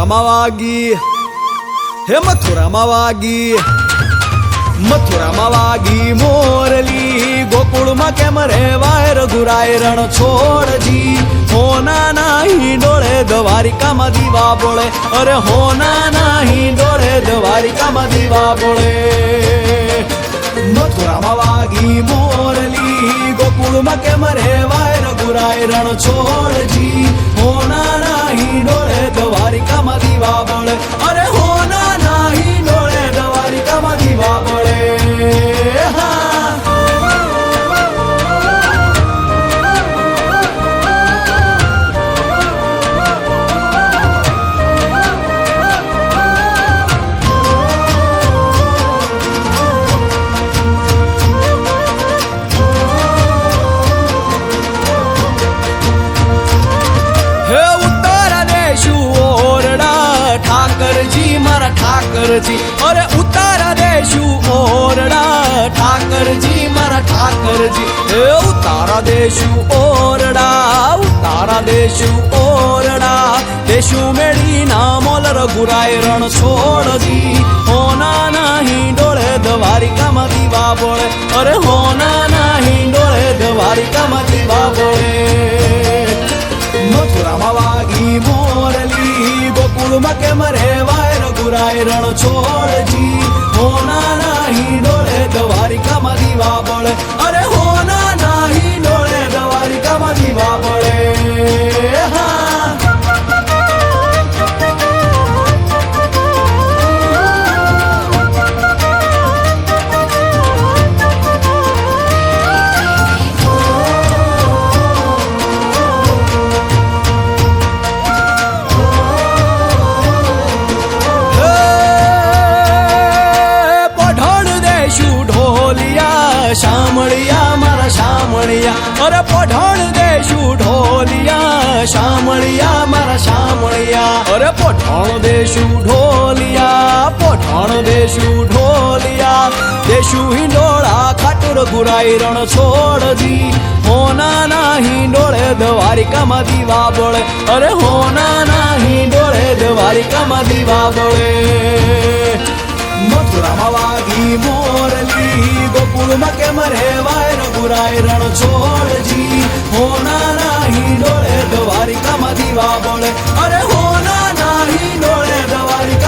મથુરામાં વાગી હે મથુરામાં વાગી મોરલી ગોકુળમાં કેમ રેવાય રઘુરાય રણ છોડજી હોના નાહી ડોળે દ્વારિકામાં દીવા બોળે અરે હોના નાહી ડોળે દ્વારિકામાં દીવા બોળે મથુરામાં વાગી મોરલી ગોકુળમાં કેમ રેવાય રઘુરાય રણ છોડજી હોના નાહી ડોળે દ્વારિકામાં દીવા બોળે અરે હોના નાહી ડોળે દ્વારિકામાં દીવા બોળે ઠાકરજી અરે ઉતારા દેશું ઓરડા ઠાકરજી મારા ઠાકરજી હે ઉતારા દેશું ઓરડા દેશું મેળી ના મોલ રઘુરાય રણ છોડજી હોના નાહી ડોળે દ્વારિકામાં દીવા બોળે અરે હોના નાહી ડોળે દ્વારિકામાં દીવા બોળે મથુરામાં વાગી મોરલી ગોકુળમાં કેમ રેવાય રઘુરાય રણ છોડજી હોના નાહી ડોળે દ્વારિકામાં દીવા બોળે અરે હોના નાહી ડોળે દ્વારિકામાં દીવા બોળે શામળિયા મારા શામળિયા અરે પઠાણ દેશું ઢોલિયા શામળિયા મારા શામળિયા અરે પઠાણ દેશું ઢોલિયા દેશું હિંડોળા ખાટુર ગુરાઈ રણ છોડજી હોના નાહી ડોળે દ્વારિકામાં દીવા બોળે અરે હોના નાહી ડોળે દ્વારિકામાં દીવા બોળે મથુરામાં વાગી મોરલી ગોકુળમાં કેમ રેવાય રઘુરાય રણ છોડજી હોના નાહી ડોળે દ્વારિકામાં દીવા બોળે અરે હોના નાહી ડોળે દ્વારિકા